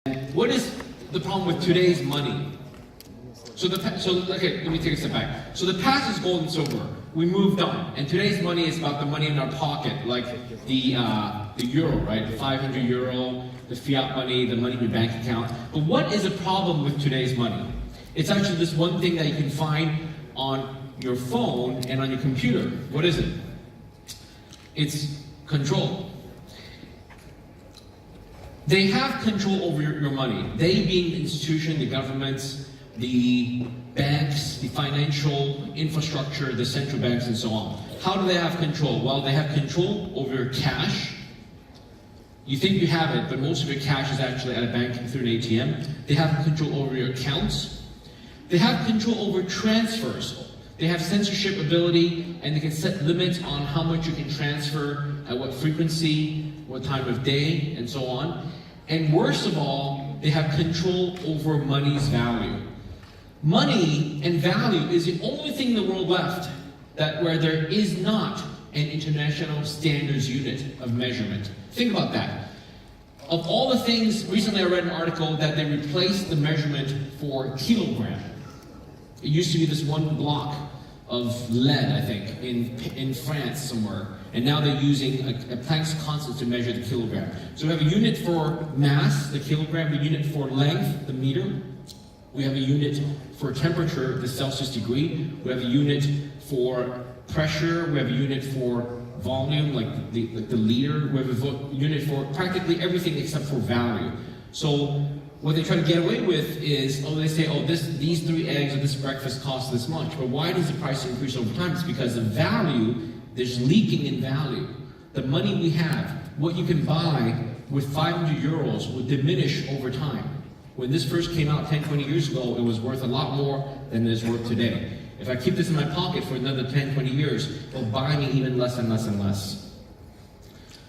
What is the problem with today's money? Okay, let me take a step back. So the past is gold and silver. We moved on, and today's money is about the money in our pocket, like the euro, right? The 500 euro, the fiat money, the money in your bank account. But what is a problem with today's money? It's actually this one thing that you can find on your phone and on your computer. What is it? It's control. They have control over your money. They being the institution, the governments, the banks, the financial infrastructure, the central banks, and so on. How do they have control? Well, they have control over your cash. You think you have it, but most of your cash is actually at a bank through an ATM. They have control over your accounts. They have control over transfers. They have censorship ability, and they can set limits on how much you can transfer, at what frequency, what time of day, and so on. And worst of all, they have control over money's value. Money and value is the only thing in the world left where there is not an international standards unit of measurement. Think about that. Of all the things, recently I read an article that they replaced the measurement for kilogram. It used to be this one block of lead, I think, in France somewhere. And now they're using a Planck's constant to measure the kilogram. So we have a unit for mass, the kilogram, a unit for length, the meter. We have a unit for temperature, the Celsius degree. We have a unit for pressure. We have a unit for volume, like the liter. We have a unit for practically everything except for value. So what they try to get away with is, they say, these 3 eggs or this breakfast costs this much. But why does the price increase over time? It's because the value, there's leaking in value. The money we have, what you can buy with 500 euros will diminish over time. When this first came out 10, 20 years ago, it was worth a lot more than it is worth today. If I keep this in my pocket for another 10, 20 years, it'll buy me even less and less and less.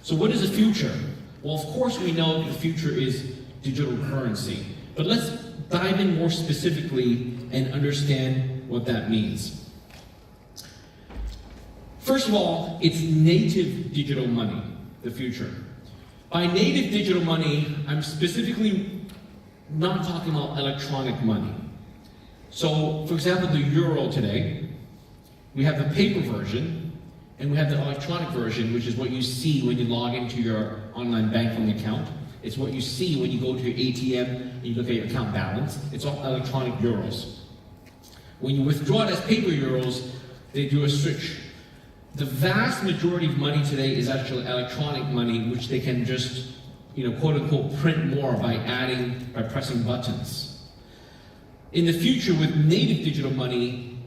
So what is the future? Well, of course we know the future is digital currency. But let's dive in more specifically and understand what that means. First of all, it's native digital money, the future. By native digital money, I'm specifically not talking about electronic money. So, for example, the euro today, we have the paper version, and we have the electronic version, which is what you see when you log into your online banking account. It's what you see when you go to your ATM and you look at your account balance. It's all electronic euros. When you withdraw it as paper euros, they do a switch. The vast majority of money today is actually electronic money, which they can just, quote unquote, print more by pressing buttons. In the future, with native digital money,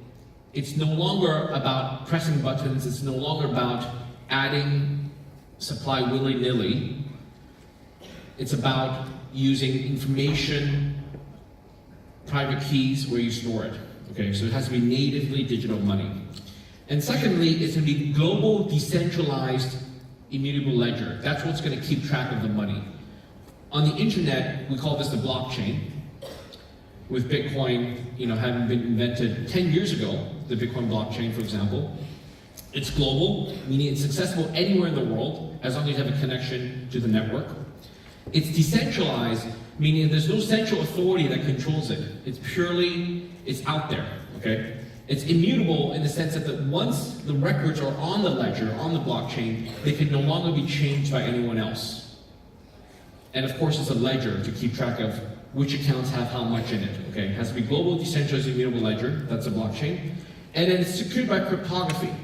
it's no longer about pressing buttons. It's no longer about adding supply willy-nilly. It's about using information, private keys where you store it. Okay, so it has to be natively digital money. And secondly, it's going to be global, decentralized, immutable ledger. That's what's going to keep track of the money. On the internet, we call this the blockchain. With Bitcoin, having been invented 10 years ago, the Bitcoin blockchain, for example. It's global, meaning it's accessible anywhere in the world, as long as you have a connection to the network. It's decentralized, meaning there's no central authority that controls it. It's out there, okay? It's immutable in the sense that once the records are on the ledger, on the blockchain, they can no longer be changed by anyone else. And of course, it's a ledger to keep track of which accounts have how much in it, okay? It has to be global, decentralized, immutable ledger, that's a blockchain. And then it's secured by cryptography.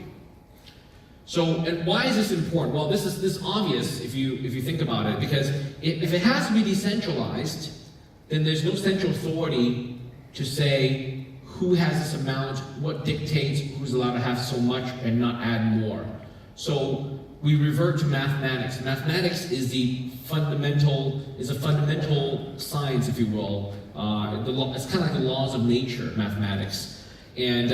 So, and why is this important? Well, this is obvious if you think about it, because if it has to be decentralized, then there's no central authority to say who has this amount, what dictates who's allowed to have so much and not add more. So we revert to mathematics. Mathematics is a fundamental science, if you will. It's kind of like the laws of nature, mathematics. And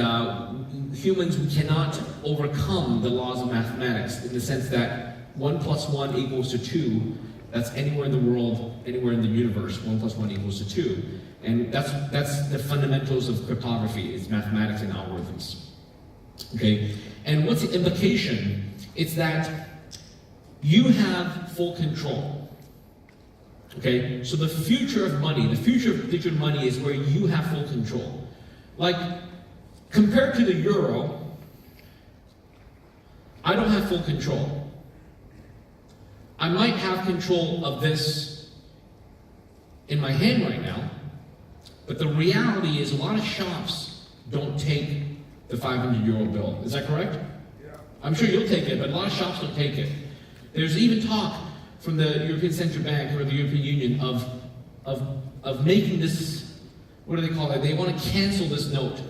humans, we cannot overcome the laws of mathematics in the sense that 1 + 1 = 2. That's anywhere in the world, anywhere in the universe, 1 + 1 = 2. And that's the fundamentals of cryptography, is mathematics and algorithms. Okay? And what's the implication? It's that you have full control. Okay, so the future of money, the future of digital money is where you have full control. Like, compared to the euro, I don't have full control. I might have control of this in my hand right now, but the reality is a lot of shops don't take the 500 euro bill. Is that correct? Yeah. I'm sure you'll take it, but a lot of shops don't take it. There's even talk from the European Central Bank or the European Union of making this, what do they call it? They want to cancel this note.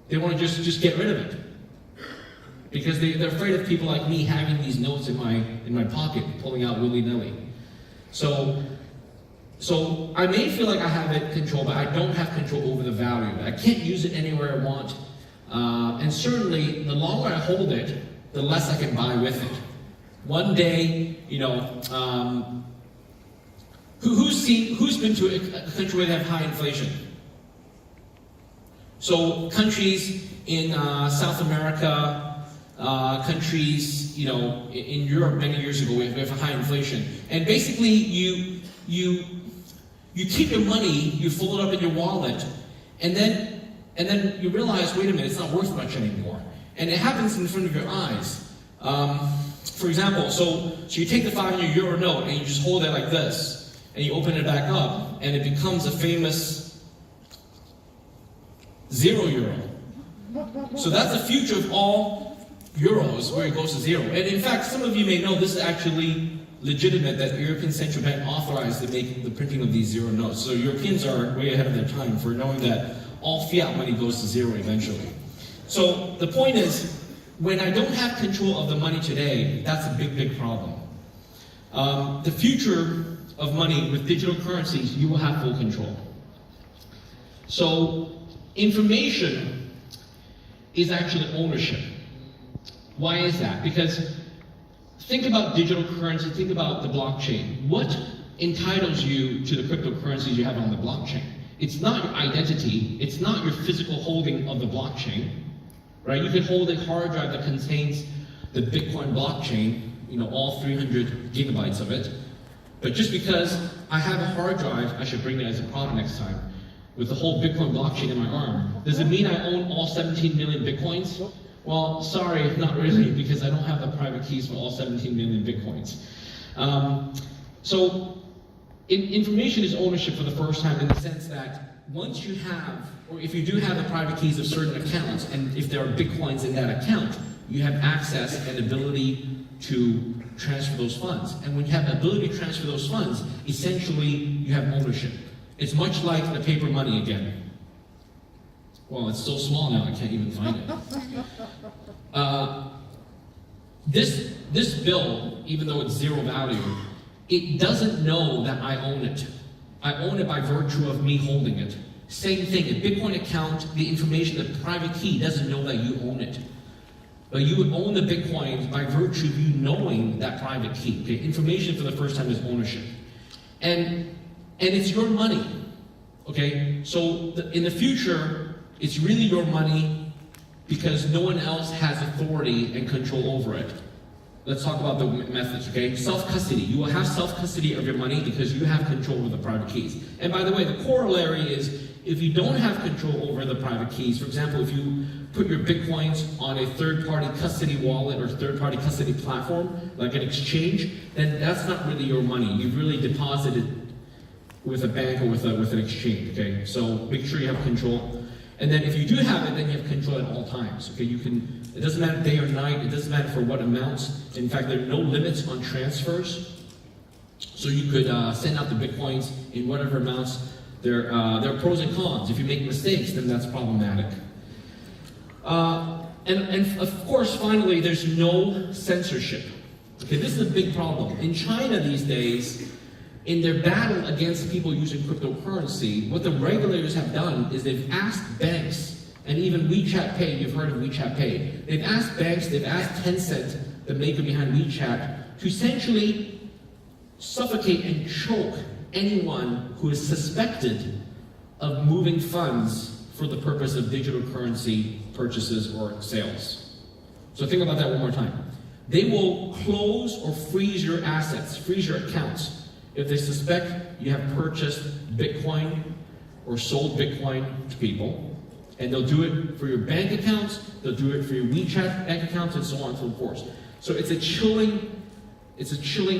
They want to just get rid of it. Because they're afraid of people like me having these notes in my pocket, pulling out willy-nilly. So I may feel like I have it control, but I don't have control over the value. I can't use it anywhere I want. And certainly, the longer I hold it, the less I can buy with it. One day, you know, who's been to a country where they have high inflation? So countries in South America, countries, you know, in Europe many years ago, we have a high inflation. And basically, you keep your money, you fold it up in your wallet, and then you realize, wait a minute, it's not worth much anymore. And it happens in front of your eyes. For example, so you take the 500 euro note and you just hold it like this, and you open it back up, and it becomes a famous 0 euro. So that's the future of all euros, where it goes to 0. And in fact, some of you may know this is actually legitimate, that the European Central Bank authorized the printing of these 0 notes. So Europeans are way ahead of their time for knowing that all fiat money goes to 0 eventually. So the point is, when I don't have control of the money today, that's a big, big problem. The future of money with digital currencies, you will have full control. So information is actually ownership. Why is that? Because think about digital currency, think about the blockchain. What entitles you to the cryptocurrencies you have on the blockchain? It's not your identity, it's not your physical holding of the blockchain, right? You could hold a hard drive that contains the Bitcoin blockchain, you know, all 300 gigabytes of it. But just because I have a hard drive, I should bring it as a product next time, with the whole Bitcoin blockchain in my arm. Does it mean I own all 17 million Bitcoins? Well, sorry, not really, because I don't have the private keys for all 17 million Bitcoins. Information is ownership for the first time, in the sense that once you have, or if you do have the private keys of certain accounts, and if there are Bitcoins in that account, you have access and ability to transfer those funds. And when you have the ability to transfer those funds, essentially you have ownership. It's much like the paper money again. Well, it's so small now I can't even find it. This bill, even though it's 0 value, it doesn't know that I own it. I own it by virtue of me holding it. Same thing, a Bitcoin account, the information, the private key doesn't know that you own it. But you would own the Bitcoin by virtue of you knowing that private key. Okay? Information for the first time is ownership. And it's your money. Okay? So in the future, it's really your money because no one else has authority and control over it. Let's talk about the methods, okay? Self-custody. You will have self-custody of your money because you have control over the private keys. And by the way, the corollary is, if you don't have control over the private keys, for example, if you put your Bitcoins on a third-party custody wallet or third-party custody platform, like an exchange, then that's not really your money. You've really deposited with a bank or with an exchange, okay? So make sure you have control. And then if you do have it, then you have control at all times, okay? You can, it doesn't matter day or night, it doesn't matter for what amounts. In fact, there are no limits on transfers. So you could send out the Bitcoins in whatever amounts. There are pros and cons. If you make mistakes, then that's problematic. And of course, finally, there's no censorship. Okay, this is a big problem. In China these days, in their battle against people using cryptocurrency, what the regulators have done is they've asked banks, and even WeChat Pay, you've heard of WeChat Pay, they've asked banks, they've asked Tencent, the maker behind WeChat, to essentially suffocate and choke anyone who is suspected of moving funds for the purpose of digital currency purchases or sales. So think about that one more time. They will close or freeze your assets, freeze your accounts. if they suspect you have purchased Bitcoin or sold Bitcoin to people, and they'll do it for your bank accounts, they'll do it for your WeChat bank accounts, and so on and so forth. So it's a chilling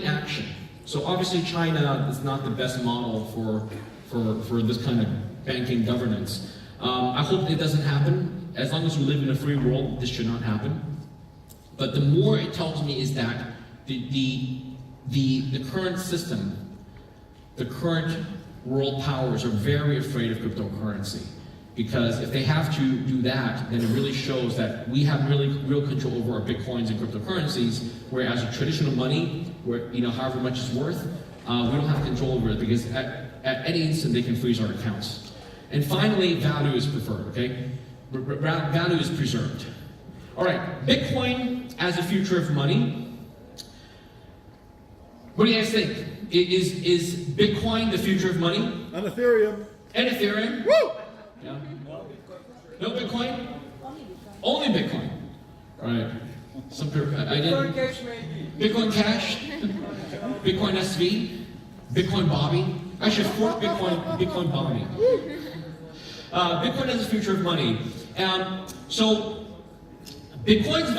action. So obviously China is not the best model for this kind of banking governance. I hope it doesn't happen. As long as we live in a free world, this should not happen. But the more it tells me is that the current system, the current world powers are very afraid of cryptocurrency. Because if they have to do that, then it really shows that we have real control over our Bitcoins and cryptocurrencies, whereas a traditional money, where however much it's worth, we don't have control over it, because at any instant they can freeze our accounts. And finally, value is preferred, okay? Value is preserved. All right, Bitcoin as a future of money. What do you guys think? Is Bitcoin the future of money? And Ethereum. And Ethereum? Woo! Yeah. No Bitcoin? Only Bitcoin. All right. Bitcoin Cash maybe. Bitcoin Cash, Bitcoin SV, Bitcoin Bobby. I should fork Bitcoin Bobby. Bitcoin is the future of money. So Bitcoin's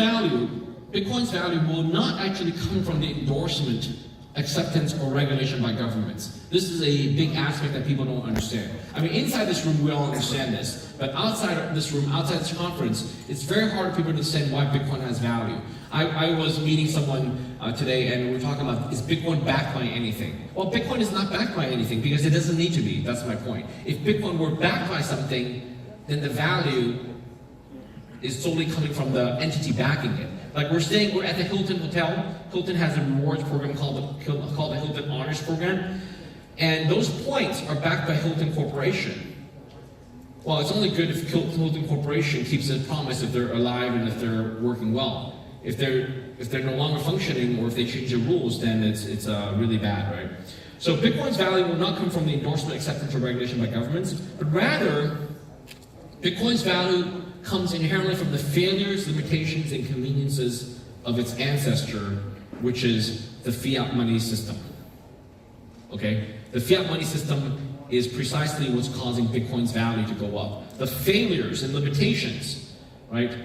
value will not actually come from the endorsement, acceptance, or regulation by governments. This is a big aspect that people don't understand. I mean, inside this room, we all understand this, but outside of this room, outside this conference, it's very hard for people to understand why Bitcoin has value. I was meeting someone today, and we were talking about, is Bitcoin backed by anything? Well, Bitcoin is not backed by anything, because it doesn't need to be. That's my point. If Bitcoin were backed by something, then the value is solely coming from the entity backing it. Like we're at the Hilton Hotel. Hilton has a rewards program called the Hilton Honors Program. And those points are backed by Hilton Corporation. Well, it's only good if Hilton Corporation keeps its promise if they're alive and if they're working well. If they're no longer functioning, or if they change the rules, then it's really bad, right? So Bitcoin's value will not come from the endorsement, acceptance, or regulation by governments, but rather, Bitcoin's value comes inherently from the failures, limitations, and conveniences of its ancestor, which is the fiat money system. Okay? The fiat money system is precisely what's causing Bitcoin's value to go up. The failures and limitations, right,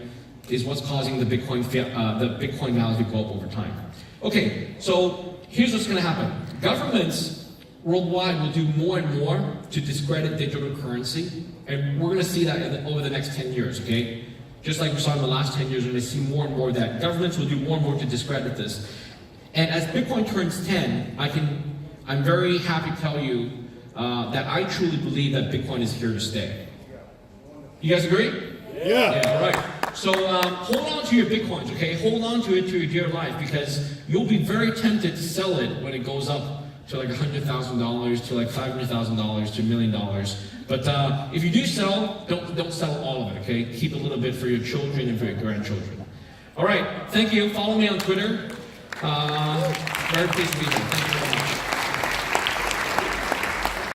is what's causing the Bitcoin value to go up over time. Okay, so here's what's going to happen. Governments worldwide will do more and more to discredit digital currency, and we're going to see that over the next 10 years, okay? Just like we saw in the last 10 years, we're going to see more and more that governments will do more and more to discredit this. And as Bitcoin turns 10, I'm very happy to tell you that I truly believe that Bitcoin is here to stay. You guys agree? Yeah. Yeah, all right. So hold on to your Bitcoins, okay? Hold on to it to your dear life, because you'll be very tempted to sell it when it goes up to like $100,000, to like $500,000, to $1 million. But if you do sell, don't sell all of it, okay? Keep a little bit for your children and for your grandchildren. All right, thank you. Follow me on Twitter. Very pleased to be here. Thank you.